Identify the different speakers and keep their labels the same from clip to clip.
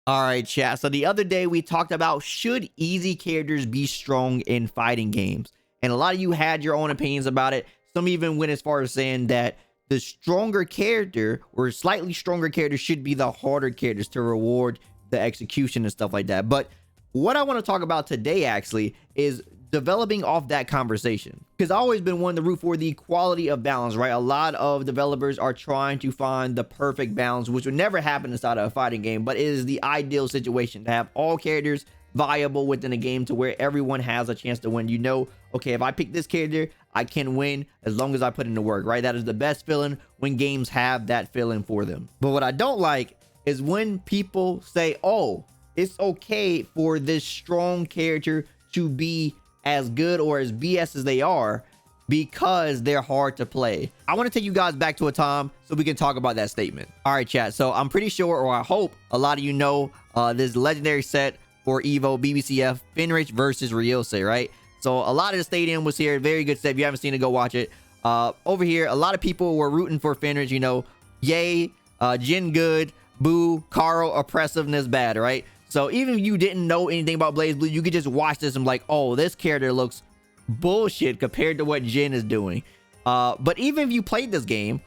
Speaker 1: All right, chat. So the other day we talked about should easy characters be strong in fighting games? And a lot of you had your own opinions about it. Some even went as far as saying that the stronger character or slightly stronger character should be the harder characters to reward the execution and stuff like that. But what I want to talk about today actually is developing off that conversation, because I've always been one to root for the equality of balance, right? A lot of developers are trying to find the perfect balance, which would never happen inside of a fighting game, but it is the ideal situation to have all characters viable within a game to where everyone has a chance to win. You know, okay, if I pick this character, I can win as long as I put in the work, right? That is the best feeling when games have that feeling for them. But what I don't like is when people say, oh, it's okay for this strong character to be as good or as BS as they are because they're hard to play. I want to take you guys back to a time so we can talk about that statement. All right, chat. So I'm pretty sure, or I hope a lot of you know this legendary set for Evo BBCF, Fenrich versus Ryose, right? So a lot of the stadium was here. Very good set. If you haven't seen it, go watch it. Over here, a lot of people were rooting for Fenrich, you know, yay, Jin good, boo, Carl, oppressiveness bad, right? So even if you didn't know anything about BlazBlue, you could just watch this and be like, oh, this character looks bullshit compared to what Jin is doing. But even if you played this game,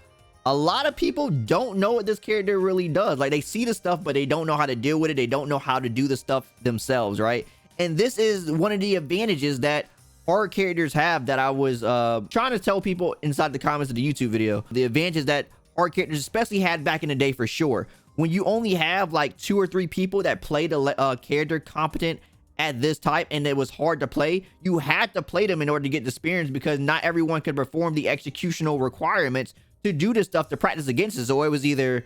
Speaker 1: a lot of people don't know what this character really does. Like, they see the stuff, but they don't know how to deal with it. They don't know how to do the stuff themselves, right? And this is one of the advantages that hard characters have that I was trying to tell people inside the comments of the YouTube video. The advantage that hard characters especially had back in the day for sure. When you only have like 2 or 3 people that played a character competent at this type and it was hard to play, you had to play them in order to get the experience, because not everyone could perform the executional requirements to do this stuff to practice against it. So it was either,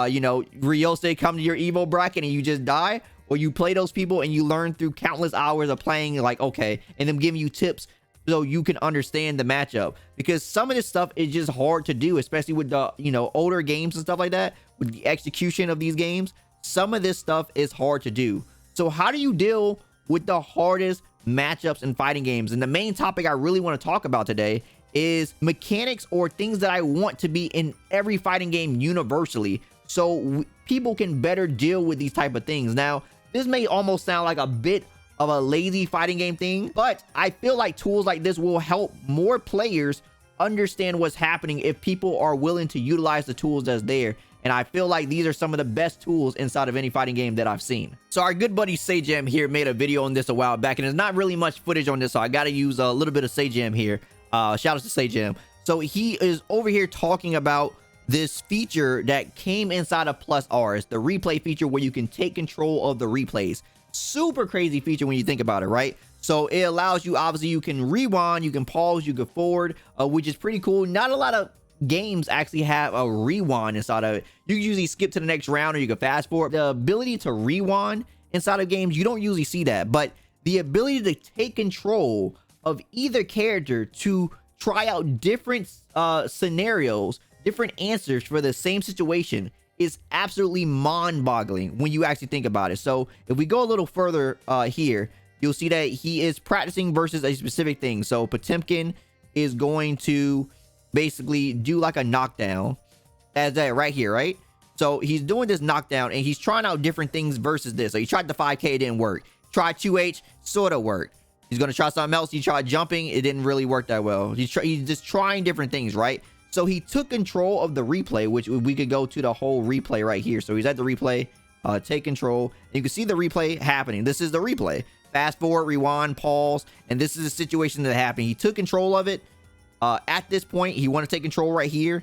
Speaker 1: you know, Ryose come to your Evo bracket and you just die, or you play those people and you learn through countless hours of playing, like, okay, and them giving you tips so you can understand the matchup. Because some of this stuff is just hard to do, especially with the, you know, older games and stuff like that. With the execution of these games, some of this stuff is hard to do. So how do you deal with the hardest matchups in fighting games? And the main topic I really want to talk about today is mechanics, or things that I want to be in every fighting game universally, so people can better deal with these type of things. Now, this may almost sound like a bit of a lazy fighting game thing, but I feel like tools like this will help more players understand what's happening if people are willing to utilize the tools that's there. And I feel like these are some of the best tools inside of any fighting game that I've seen. So our good buddy Sajam here made a video on this a while back, and there's not really much footage on this, so I got to use a little bit of Sajam here. Shout out to Sajam. So he is over here talking about this feature that came inside of Plus R. It's the replay feature where you can take control of the replays. Super crazy feature when you think about it, right? So it allows you, obviously, you can rewind, you can pause, you can forward, which is pretty cool. Not a lot of games actually have a rewind inside of it. You can usually skip to the next round, or you can fast forward. The ability to rewind inside of games, you don't usually see that, but the ability to take control of either character to try out different scenarios, different answers for the same situation is absolutely mind-boggling when you actually think about it. So if we go a little further here, you'll see that he is practicing versus a specific thing. So Potemkin is going to basically do like a knockdown, as that right here, right? So he's doing this knockdown and he's trying out different things versus this. So he tried the 5K, it didn't work. Tried 2H, sort of worked. He's going to try something else. He tried jumping, it didn't really work that well. He's just trying different things, right? So he took control of the replay, which we could go to the whole replay right here. So he's at the replay, take control. You can see the replay happening. This is the replay. Fast forward, rewind, pause, and this is the situation that happened. He took control of it. At this point, he want to take control right here,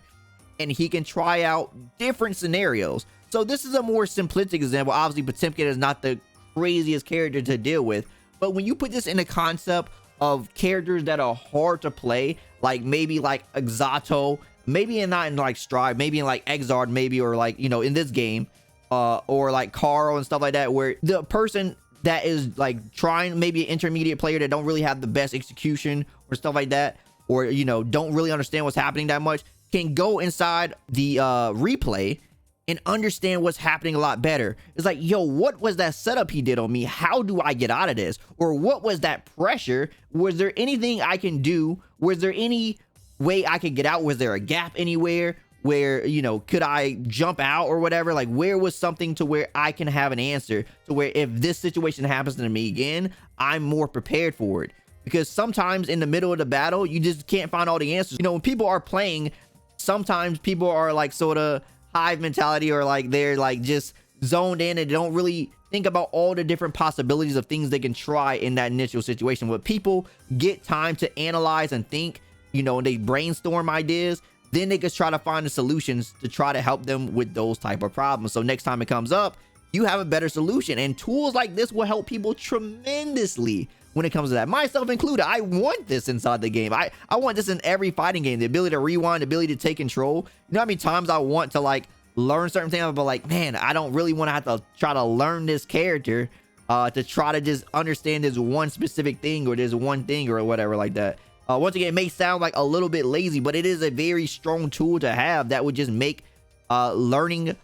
Speaker 1: and he can try out different scenarios. So this is a more simplistic example. Obviously, Potemkin is not the craziest character to deal with, but when you put this in the concept of characters that are hard to play, like maybe like Exato, maybe not in like Strive, maybe in like Exard, maybe, or like, you know, in this game, or like Carl and stuff like that, where the person that is like trying, maybe an intermediate player that don't really have the best execution or stuff like that, or, you know, don't really understand what's happening that much, can go inside the replay and understand what's happening a lot better. It's like, yo, what was that setup he did on me? How do I get out of this? Or what was that pressure? Was there anything I can do? Was there any way I could get out? Was there a gap anywhere? where, you know, could I jump out or whatever? Like, where was something to where I can have an answer to where if this situation happens to me again, I'm more prepared for it. Because sometimes in the middle of the battle, you just can't find all the answers. You know, when people are playing, sometimes people are like sort of hive mentality, or like they're like just zoned in and don't really think about all the different possibilities of things they can try in that initial situation. But people get time to analyze and think, you know, and they brainstorm ideas, then they can try to find the solutions to try to help them with those type of problems. So next time it comes up, you have a better solution. And tools like this will help people tremendously when it comes to that, myself included. I want this inside the game. I want this in every fighting game, the ability to rewind, the ability to take control. You know how many times I want to like learn certain things, but like, man, I don't really want to have to try to learn this character to try to just understand this one specific thing or this one thing or whatever like that. Once again, it may sound like a little bit lazy, but it is a very strong tool to have that would just make learning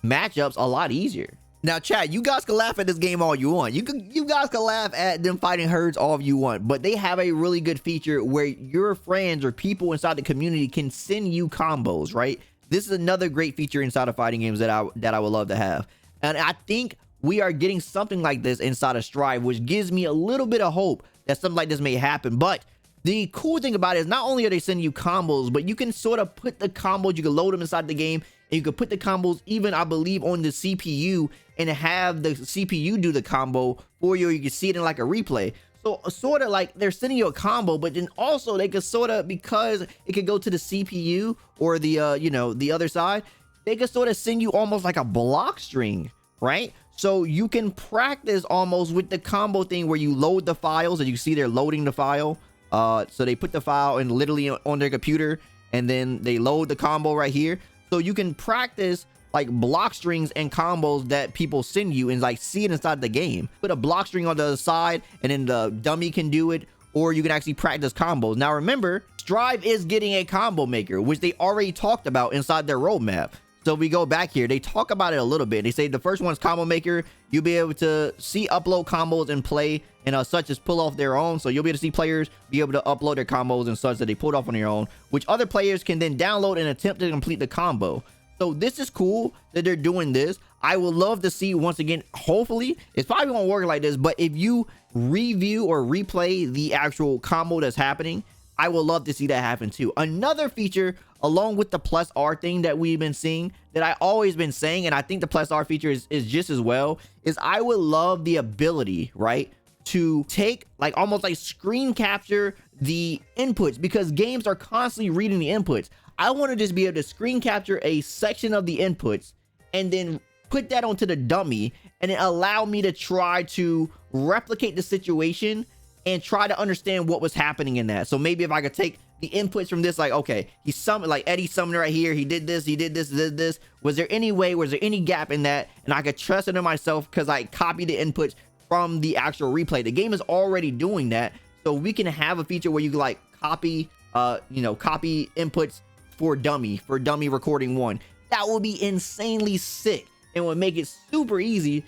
Speaker 1: matchups a lot easier. Now, chat, you guys can laugh at this game all you want. You guys can laugh at them fighting herds all you want, but they have a really good feature where your friends or people inside the community can send you combos, right? This is another great feature inside of fighting games that I would love to have. And I think we are getting something like this inside of Strive, which gives me a little bit of hope that something like this may happen. But the cool thing about it is not only are they sending you combos, but you can sort of put the combos, you can load them inside the game, and you can put the combos even, I believe, on the CPU and have the CPU do the combo for you. You can see it in like a replay. So sort of like they're sending you a combo, but then also they could sort of, because it could go to the CPU or the, you know, the other side, they could sort of send you almost like a block string, right? So you can practice almost with the combo thing where you load the files, and you see they're loading the file. So they put the file in literally on their computer, and then they load the combo right here. So you can practice like block strings and combos that people send you and like see it inside the game. Put a block string on the other side, and then the dummy can do it, or you can actually practice combos. Now remember, Strive is getting a combo maker, which they already talked about inside their roadmap. So if we go back here, they talk about it a little bit. They say the first one's combo maker. You'll be able to see upload combos and play, and such as pull off their own. So you'll be able to see players be able to upload their combos and such that they pulled off on their own, which other players can then download and attempt to complete the combo. So this is cool that they're doing this. I would love to see, once again, hopefully, it's probably won't work like this, but if you review or replay the actual combo that's happening, I would love to see that happen too. Another feature, along with the plus R thing that we've been seeing, that I always been saying, and I think the plus R feature is just as well, is I would love the ability, right, to take like almost like screen capture the inputs, because games are constantly reading the inputs. I want to just be able to screen capture a section of the inputs and then put that onto the dummy, and then allow me to try to replicate the situation and try to understand what was happening in that. So maybe if I could take the inputs from this, like, okay, he summoned, like Eddie summoned right here, he did this, he did this, did this. Was there any way, was there any gap in that? And I could trust it in myself because I copied the inputs from the actual replay. The game is already doing that. So we can have a feature where you can like copy, you know, copy inputs for dummy recording one. That would be insanely sick and would make it super easy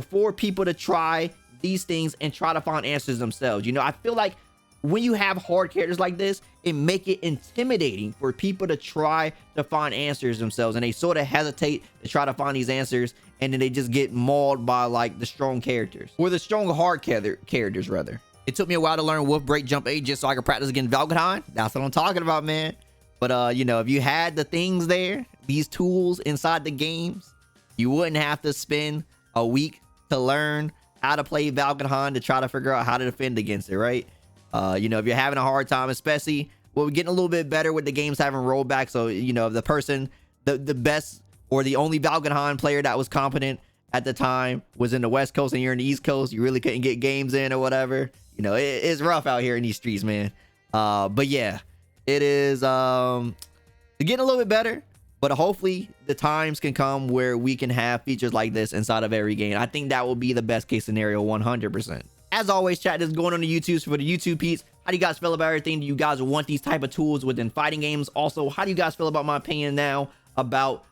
Speaker 1: for people to try these things and try to find answers themselves. You know, I feel like when you have hard characters like this, it make it intimidating for people to try to find answers themselves, and they sort of hesitate to try to find these answers, and then they just get mauled by like the strong characters, or the strong hard characters rather. It took me a while to learn Wolf Break Jump 8 just so I could practice against Valgadon. That's what I'm talking about, man. But you know, if you had the things there, these tools inside the games, you wouldn't have to spend a week to learn how to play Valgadon to try to figure out how to defend against it, right? You know, if you're having a hard time, especially, well, we're getting a little bit better with the games having rollback. So, you know, if the person, the best or the only Valgadon player that was competent at the time was in the West Coast and you're in the East Coast, you really couldn't get games in or whatever. You know, it's rough out here in these streets, man. But yeah, it is getting a little bit better. But hopefully the times can come where we can have features like this inside of every game. I think that will be the best case scenario, 100%. As always, chat, this is going on the YouTubes for the YouTube peeps. How do you guys feel about everything? Do you guys want these type of tools within fighting games? Also, how do you guys feel about my opinion now about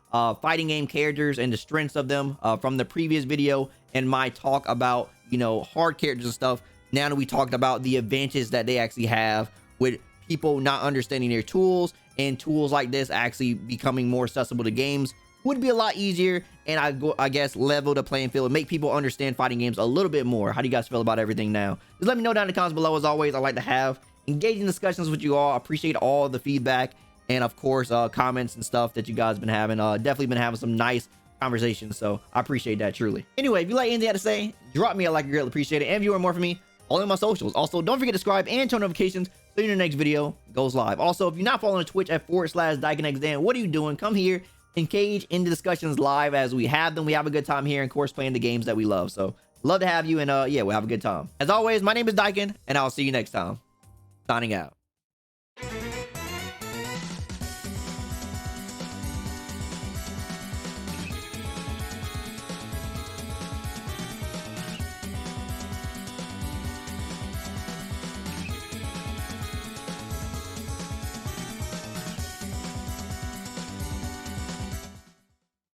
Speaker 1: fighting game characters and the strengths of them from the previous video, and my talk about, you know, hard characters and stuff? Now that we talked about the advantages that they actually have with people not understanding their tools and tools like this actually becoming more accessible to games would be a lot easier, and I guess level the playing field and make people understand fighting games a little bit more. How do you guys feel about everything now? Just let me know down in the comments below. As always, I like to have engaging discussions with you all. I appreciate all the feedback and of course comments and stuff that you guys been having. Definitely been having some nice conversations, so I appreciate that truly. Anyway, if you like anything I had to say, drop me a like. I greatly appreciate it. And if you want more from me, all in my socials. Also, don't forget to subscribe and turn notifications so your next video goes live. Also, if you're not following Twitch at /DykinXDan, what are you doing? Come here, engage in the discussions live as we have them. We have a good time here, and of course playing the games that we love. So love to have you, and yeah, we'll have a good time. As always, my name is Dykin, and I'll see you next time. Signing out.